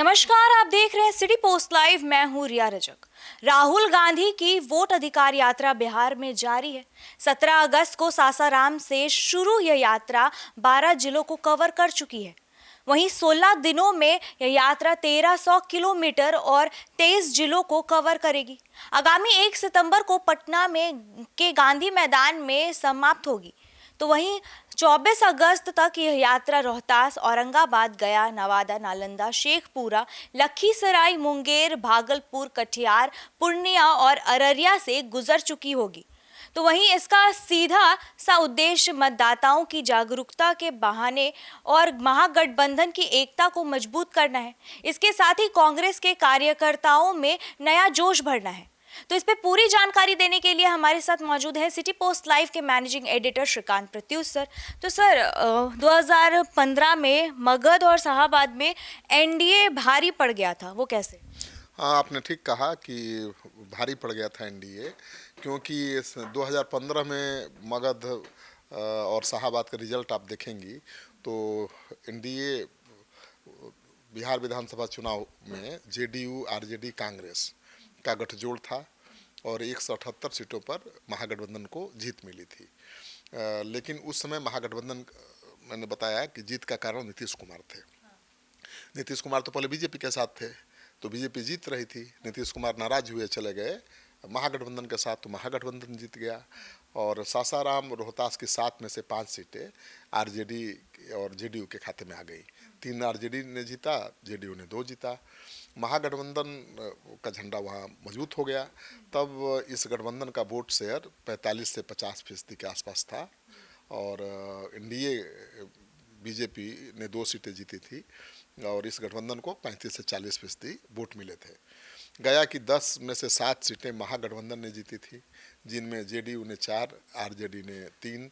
नमस्कार, आप देख रहे हैं सिटी पोस्ट लाइव। मैं हूं रिया रजक। राहुल गांधी की वोट अधिकार यात्रा बिहार में जारी है। 17 अगस्त को सासाराम से शुरू यह यात्रा 12 जिलों को कवर कर चुकी है। वहीं 16 दिनों में यह यात्रा 1300 किलोमीटर और 23 जिलों को कवर करेगी। आगामी 1 सितंबर को पटना में के गांधी मैदान में समाप्त होगी। तो वहीं 24 अगस्त तक यह यात्रा रोहतास, औरंगाबाद, गया, नवादा, नालंदा, शेखपुरा, लखीसराय, मुंगेर, भागलपुर, कटिहार, पूर्णिया और अररिया से गुजर चुकी होगी। तो वहीं इसका सीधा सा उद्देश्य मतदाताओं की जागरूकता के बहाने और महागठबंधन की एकता को मजबूत करना है। इसके साथ ही कांग्रेस के कार्यकर्ताओं में नया जोश भरना है। तो इस पे पूरी जानकारी देने के लिए हमारे साथ मौजूद है सिटी पोस्ट लाइव के managing editor Shrikant Pratyush sir. तो सर, 2015 में मगध और शाहाबाद में एनडीए भारी पड़ गया था, वो कैसे? हाँ, आपने ठीक कहा कि भारी पड़ गया था एनडीए, क्योंकि 2015 में मगध और शाहाबाद का रिजल्ट आप देखेंगी तो एनडीए बिहार विधानसभा चुनाव में जेडीयू, आरजेडी, कांग्रेस का गठजोड़ था और 178 सीटों पर महागठबंधन को जीत मिली थी। लेकिन उस समय महागठबंधन, मैंने बताया कि जीत का कारण नीतीश कुमार थे। नीतीश कुमार तो पहले बीजेपी के साथ थे, तो बीजेपी जीत रही थी। नीतीश कुमार नाराज हुए चले गए महागठबंधन के साथ, तो महागठबंधन जीत गया और सासाराम, रोहतास की 7 में से 5 सीटें आरजेडी और जेडीयू के खाते में आ गई। 3 आरजेडी ने जीता, जेडीयू ने 2 जीता। महागठबंधन का झंडा वहाँ मजबूत हो गया। तब इस गठबंधन का वोट शेयर 45 से 50% के आसपास था और एनडीए बीजेपी ने 2 सीटें जीती थी और इस गठबंधन को 35 से 40% वोट मिले थे। गया की 10 में से 7 सीटें महागठबंधन ने जीती थी, जिनमें जेडीयू ने 4, आरजेडी ने 3।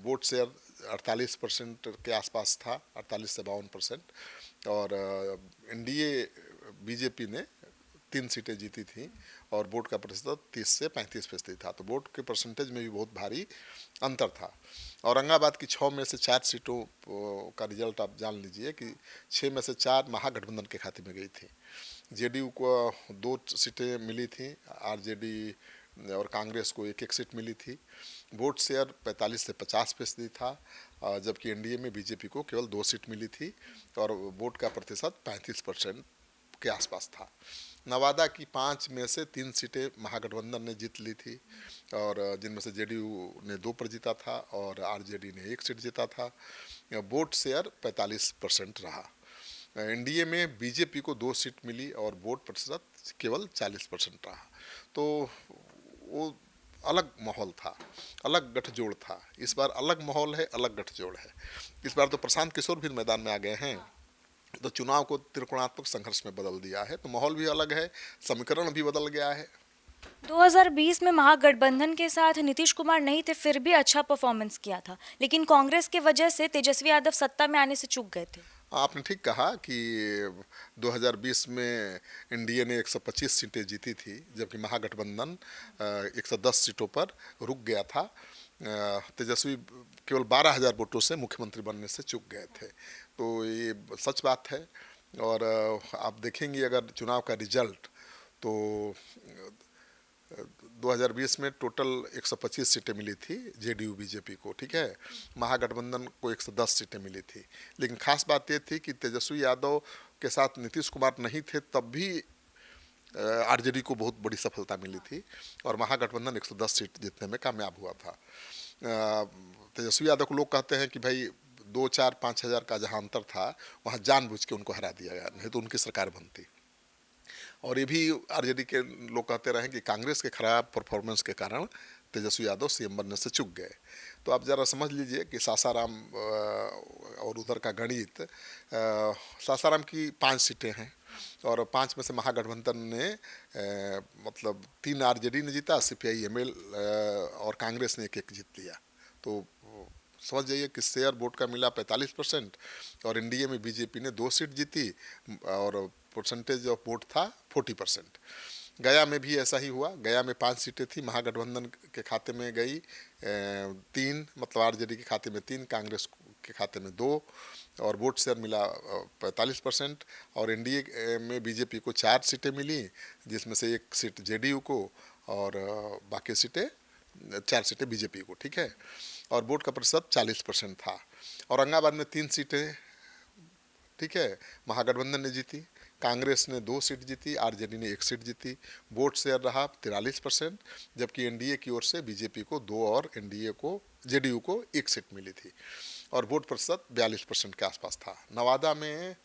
वोट शेयर 48% के आसपास था, 48 से 52%। और एनडीए बीजेपी ने 3 सीटें जीती थी और वोट का प्रतिशत 30 से 35% था। तो वोट के परसेंटेज में भी बहुत भारी अंतर था। औरंगाबाद की 6 में से 4 सीटों का रिजल्ट आप जान लीजिए कि 6 में से 4 महागठबंधन के खाते में गई थी। जेडीयू को 2 सीटें मिली थी, आरजेडी और कांग्रेस को 1-1 सीट मिली थी। वोट शेयर 45 से 50% था, जबकि एनडीए में बीजेपी को केवल 2 सीट मिली थी और वोट का प्रतिशत 35% के आसपास था। नवादा की 5 में से 3 सीटें महागठबंधन ने जीत ली थी और जिनमें से जेडीयू ने 2 पर जीता था और आरजेडी ने 1 सीट जीता था। वोट शेयर 45% रहा। एनडीए में बीजेपी को 2 सीट मिली और वोट प्रतिशत केवल 40% रहा। तो वो अलग माहौल था, अलग गठजोड़ था। इस बार अलग माहौल है, अलग गठजोड़ है। इस बार तो प्रशांत किशोर भी मैदान में आ गए हैं, तो चुनाव को त्रिकोणात्मक संघर्ष में बदल दिया है। तो माहौल भी अलग है, समीकरण भी बदल गया है। 2020 में महागठबंधन के साथ नीतीश कुमार नहीं थे, फिर भी अच्छा परफॉर्मेंस किया था, लेकिन कांग्रेस की वजह से तेजस्वी यादव सत्ता में आने से चूक गए थे। आपने ठीक कहा कि 2020 में एनडीए ने 125 सीटें जीती थी, जबकि महागठबंधन 110 सीटों पर रुक गया था। तेजस्वी केवल 12,000 वोटों से मुख्यमंत्री बनने से चूक गए थे। तो ये सच बात है। और आप देखेंगे अगर चुनाव का रिजल्ट, तो 2020 में टोटल 125 सीटें मिली थी जेडीयू बीजेपी को, ठीक है। महागठबंधन को 110 सीटें मिली थी। लेकिन खास बात ये थी कि तेजस्वी यादव के साथ नीतीश कुमार नहीं थे, तब भी आरजेडी को बहुत बड़ी सफलता मिली थी और महागठबंधन 110 सीट जीतने में कामयाब हुआ था। तेजस्वी यादव को लोग कहते हैं कि भाई 2, 4, 5 हज़ार का जहाँ अंतर था, वहाँ जानबूझ के उनको हरा दिया गया, नहीं तो उनकी सरकार बनती। और ये भी आरजेडी के लोग कहते रहे कि कांग्रेस के खराब परफॉर्मेंस के कारण तेजस्वी यादव सीएम बनने से चूक गए। तो आप ज़रा समझ लीजिए कि सासाराम और उधर का गणित, सासाराम की 5 सीटें हैं और 5 में से महागठबंधन ने मतलब 3 आरजेडी ने जीता, सीपीआई एमएल और कांग्रेस ने 1-1 जीत लिया। तो समझ जाइए कि शेयर वोट का मिला 45% और एनडीए में बीजेपी ने 2 सीट जीती और परसेंटेज ऑफ वोट था 40%। गया में भी ऐसा ही हुआ। गया में 5 सीटें थी, महागठबंधन के खाते में गई 3, मतलब आरजेडी के खाते में 3, कांग्रेस के खाते में 2 और वोट शेयर मिला 45%। और एनडीए में बीजेपी को 4 सीटें मिली, जिसमें से 1 सीट जेडीयू को और बाकी सीटें 4 सीटें बीजेपी को, ठीक है। और वोट का प्रतिशत 40% था। औरंगाबाद में 3 सीटें, ठीक है, महागठबंधन ने जीती। कांग्रेस ने 2 सीट जीती, आरजेडी ने 1 सीट जीती। वोट शेयर रहा 43%, जबकि एनडीए की ओर से बीजेपी को 2 और एनडीए को, जेडीयू को 1 सीट मिली थी। और वोट प्रतिशत 42% के आसपास था। नवादा में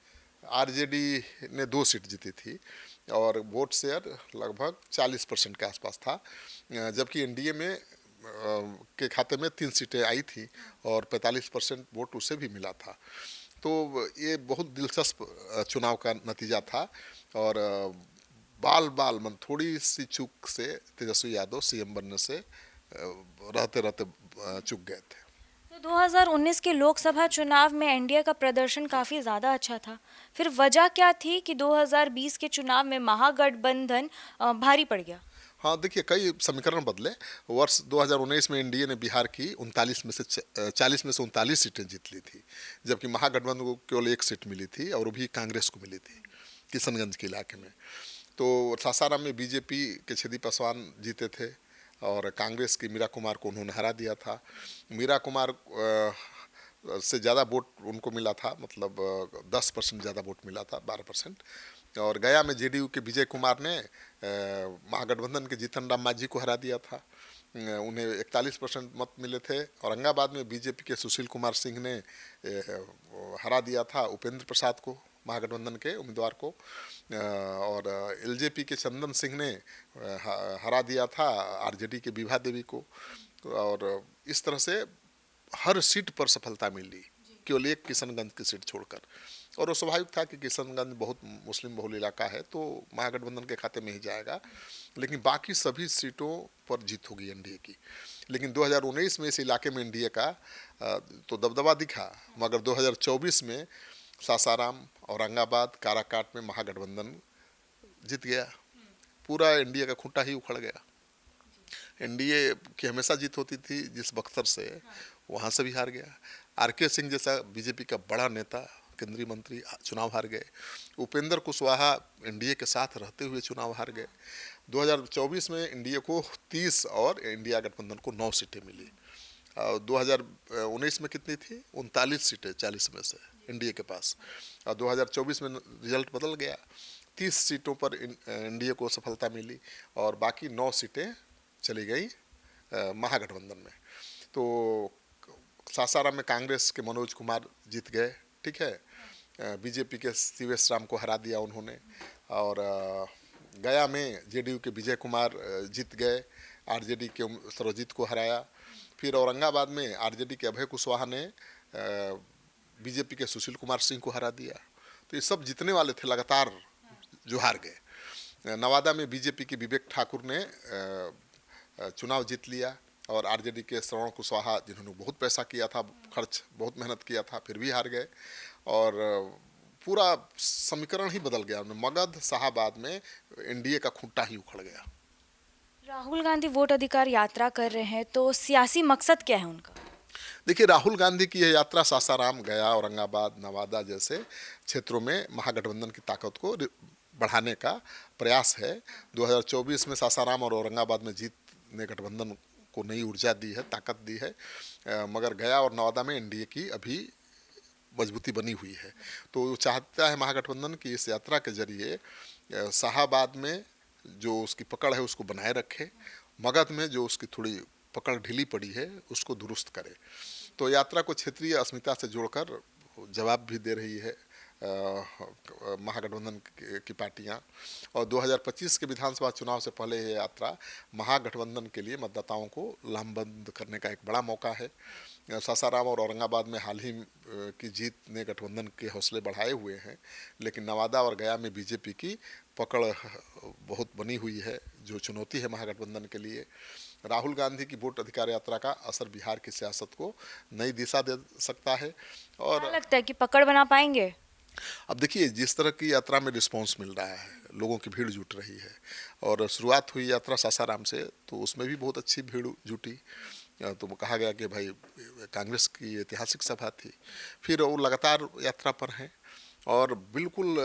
आरजेडी ने 2 सीट जीती थी और वोट शेयर लगभग 40% के आसपास था, जबकि एनडीए में के खाते में 3 सीटें आई थी और 45% वोट उसे भी मिला था। तो ये बहुत दिलचस्प चुनाव का नतीजा था। और बाल मन थोड़ी सी चूक से तेजस्वी यादव सीएम बनने से रहते रहते चूक गए थे। तो 2019 के लोकसभा चुनाव में एनडीए का प्रदर्शन काफ़ी ज़्यादा अच्छा था, फिर वजह क्या थी कि 2020 के चुनाव में महागठबंधन भारी पड़ गया? हाँ, देखिए, कई समीकरण बदले। वर्ष 2019 में एनडीए ने बिहार की 39 में से 40 में से 39 सीटें जीत ली थी, जबकि महागठबंधन को केवल 1 सीट मिली थी और वो भी कांग्रेस को मिली थी किशनगंज के इलाके में। तो सासाराम में बीजेपी के छेदी पासवान जीते थे और कांग्रेस की मीरा कुमार को उन्होंने हरा दिया था। मीरा कुमार से ज़्यादा वोट उनको मिला था, मतलब 10% ज़्यादा वोट मिला था, 12%। और गया में जेडीयू के विजय कुमार ने महागठबंधन के जीतन राम मांझी को हरा दिया था, उन्हें 41% मत मिले थे। औरंगाबाद में बीजेपी के सुशील कुमार सिंह ने हरा दिया था उपेंद्र प्रसाद को, महागठबंधन के उम्मीदवार को। और एलजेपी के चंदन सिंह ने हरा दिया था आरजेडी के विभा देवी को। और इस तरह से हर सीट पर सफलता मिली, केवल एक किशनगंज की सीट छोड़कर। और वो स्वाभाविक था कि किशनगंज बहुत मुस्लिम बहुल इलाका है, तो महागठबंधन के खाते में ही जाएगा। लेकिन बाकी सभी सीटों पर जीत होगी एनडीए की। लेकिन 2019 में इस इलाके में एनडीए का तो दबदबा दिखा, मगर 2024 में सासाराम, औरंगाबाद, काराकाट में महागठबंधन जीत गया। पूरा एनडीए का खूंटा ही उखड़ गया। एनडीए की हमेशा जीत होती थी, जिस बख्तर से वहाँ से भी हार गया। आरके सिंह जैसा बीजेपी का बड़ा नेता, केंद्रीय मंत्री, चुनाव हार गए। उपेंद्र कुशवाहा एनडीए के साथ रहते हुए चुनाव हार गए। 2024 में एनडीए को 30 और इंडिया गठबंधन को 9 सीटें मिली। 2019 में कितनी थी? 39 सीटें 40 में से एनडीए के पास। और 2024 में रिजल्ट बदल गया, 30 सीटों पर एनडीए को सफलता मिली और बाकी 9 सीटें चली गई महागठबंधन में। तो सासाराम में कांग्रेस के मनोज कुमार जीत गए, ठीक है। बीजेपी के सीवेश राम को हरा दिया उन्होंने। और गया में जेडीयू के विजय कुमार जीत गए, आरजेडी के सर्वजीत को हराया। फिर औरंगाबाद में आरजेडी के अभय कुशवाहा ने बीजेपी के सुशील कुमार सिंह को हरा दिया। तो ये सब जीतने वाले थे लगातार, जो हार गए। नवादा में बीजेपी के विवेक ठाकुर ने चुनाव जीत लिया और आरजेडी के श्रवण कुशवाहा, जिन्होंने बहुत पैसा किया था, खर्च बहुत मेहनत किया था, फिर भी हार गए। और पूरा समीकरण ही बदल गया। मगध शाहाबाद में एनडीए का खूंटा ही उखड़ गया। राहुल गांधी वोट अधिकार यात्रा कर रहे हैं, तो सियासी मकसद क्या है उनका? देखिए, राहुल गांधी की यह यात्रा सासाराम, गया, औरंगाबाद, नवादा जैसे क्षेत्रों में महागठबंधन की ताकत को बढ़ाने का प्रयास है। 2024 में सासाराम और औरंगाबाद में जीत ने गठबंधन को नई ऊर्जा दी है, ताकत दी है। मगर गया और नवादा में एनडीए की अभी मजबूती बनी हुई है। तो वो चाहता है महागठबंधन की इस यात्रा के जरिए शाहाबाद में जो उसकी पकड़ है उसको बनाए रखे, मगध में जो उसकी थोड़ी पकड़ ढीली पड़ी है उसको दुरुस्त करे। तो यात्रा को क्षेत्रीय अस्मिता से जोड़कर जवाब भी दे रही है महागठबंधन की पार्टियां। और 2025 के विधानसभा चुनाव से पहले ये यात्रा महागठबंधन के लिए मतदाताओं को लामबंद करने का एक बड़ा मौका है। सासाराम और औरंगाबाद में हाल ही की जीत ने गठबंधन के हौसले बढ़ाए हुए हैं, लेकिन नवादा और गया में बीजेपी की पकड़ बहुत बनी हुई है, जो चुनौती है महागठबंधन के लिए। राहुल गांधी की वोट अधिकार यात्रा का असर बिहार की सियासत को नई दिशा दे सकता है। और क्या लगता है कि पकड़ बना पाएंगे? अब देखिए, जिस तरह की यात्रा में रिस्पांस मिल रहा है, लोगों की भीड़ जुट रही है। और शुरुआत हुई यात्रा सासाराम से, तो उसमें भी बहुत अच्छी भीड़ जुटी। तो कहा गया कि भाई कांग्रेस की ऐतिहासिक सभा थी। फिर वो लगातार यात्रा पर हैं और बिल्कुल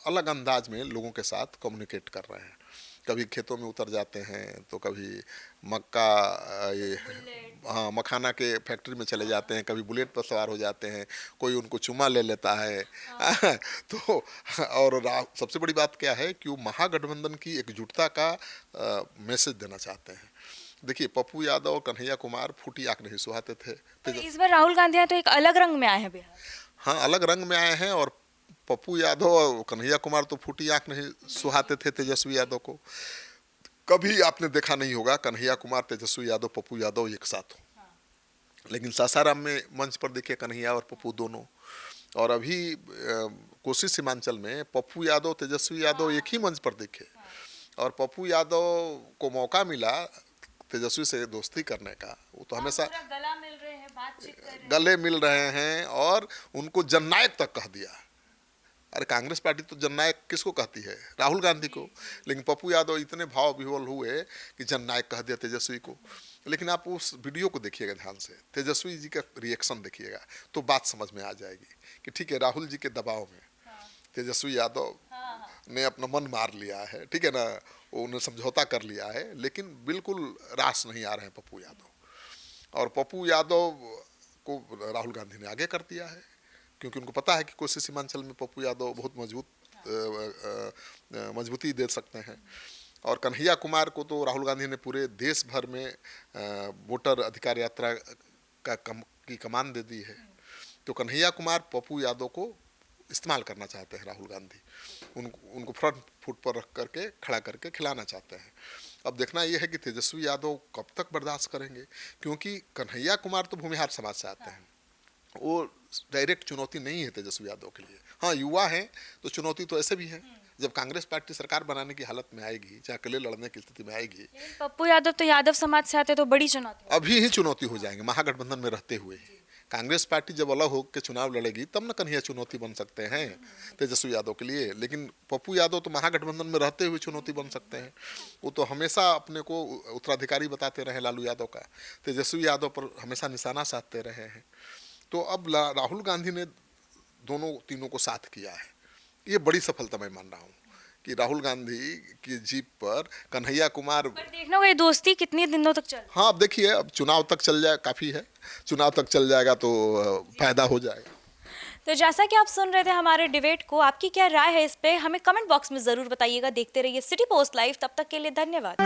अलग अंदाज में लोगों के साथ कम्युनिकेट कर रहे हैं। कभी खेतों में उतर जाते हैं तो कभी मक्का ये हाँ मखाना के फैक्ट्री में चले जाते हैं, कभी बुलेट पर सवार हो जाते हैं, कोई उनको चुम्मा ले लेता है। तो और सबसे बड़ी बात क्या है कि वो महागठबंधन की एकजुटता का मैसेज देना चाहते हैं। देखिए पप्पू यादव और कन्हैया कुमार फूटी आंख नहीं सुहाते थे। पर इस बार राहुल गांधी हैं तो एक अलग रंग में आए हैं बिहार। हाँ अलग रंग में आए हैं और पप्पू यादव और कन्हैया कुमार तो फूटी आंख नहीं सुहाते थे तेजस्वी यादव को। कभी आपने देखा नहीं होगा कन्हैया कुमार तेजस्वी यादव पप्पू यादव एक साथ हो, लेकिन सासाराम में मंच पर दिखे कन्हैया और पप्पू दोनों। और अभी कोसी सीमांचल में पप्पू यादव तेजस्वी यादव एक ही मंच पर दिखे और पप्पू यादव को मौका मिला तेजस्वी से दोस्ती करने का। वो तो हमेशा गला मिल रहे हैं, बातचीत कर रहे हैं। गले मिल रहे हैं और उनको जननायक तक कह दिया। अरे कांग्रेस पार्टी तो जननायक किसको कहती है? राहुल गांधी को। लेकिन पप्पू यादव इतने भाव विह्वल हुए कि जननायक कह दिया तेजस्वी को। लेकिन आप उस वीडियो को देखिएगा ध्यान से, तेजस्वी जी का रिएक्शन देखिएगा तो बात समझ में आ जाएगी कि ठीक है राहुल जी के दबाव में तेजस्वी यादव ने अपना मन मार लिया है, ठीक है ना, उन्हें समझौता कर लिया है, लेकिन बिल्कुल रास नहीं आ रहे हैं पप्पू यादव। और पप्पू यादव को राहुल गांधी ने आगे कर दिया है क्योंकि उनको पता है कि कोसी सीमांचल में पप्पू यादव बहुत मजबूती दे सकते हैं। और कन्हैया कुमार को तो राहुल गांधी ने पूरे देश भर में वोटर अधिकार यात्रा की कमान दे दी है। तो कन्हैया कुमार पप्पू यादव को इस्तेमाल करना चाहते हैं राहुल गांधी, उनको फ्रंट फुट पर रख करके खड़ा करके खिलाना चाहते हैं। अब देखना यह है कि तेजस्वी यादव कब तक बर्दाश्त करेंगे, क्योंकि कन्हैया कुमार तो भूमिहार समाज से आते हैं, वो डायरेक्ट चुनौती नहीं है तेजस्वी यादव के लिए। हाँ युवा हैं तो चुनौती तो ऐसे भी है। जब कांग्रेस पार्टी सरकार बनाने की हालत में आएगी, चाहे अकेले लड़ने की स्थिति में आएगी। पप्पू यादव तो यादव समाज से आते तो बड़ी चुनौती, अभी ही चुनौती हो जाएंगे महागठबंधन में रहते हुए। कांग्रेस पार्टी जब अलग होकर चुनाव लड़ेगी तब न कन्हैया चुनौती बन सकते हैं तेजस्वी यादव के लिए। लेकिन पप्पू यादव तो महागठबंधन में रहते हुए चुनौती बन सकते हैं। वो तो हमेशा अपने को उत्तराधिकारी बताते रहे लालू यादव का, तेजस्वी यादव पर हमेशा निशाना साधते रहे हैं। तो अब राहुल गांधी ने दोनों तीनों को साथ किया है, ये बड़ी सफलता मैं मान रहा हूँ कि राहुल गांधी की जीप पर कन्हैया कुमार। पर देखना होगा ये दोस्ती कितने दिनों तक चल। हाँ अब देखिए, अब चुनाव तक चल जाए काफ़ी है, चुनाव तक चल जाएगा तो फायदा हो जाएगा। तो जैसा कि आप सुन रहे थे हमारे डिबेट को, आपकी क्या राय है इस पे हमें कमेंट बॉक्स में ज़रूर बताइएगा। देखते रहिए सिटी पोस्ट लाइव, तब तक के लिए धन्यवाद।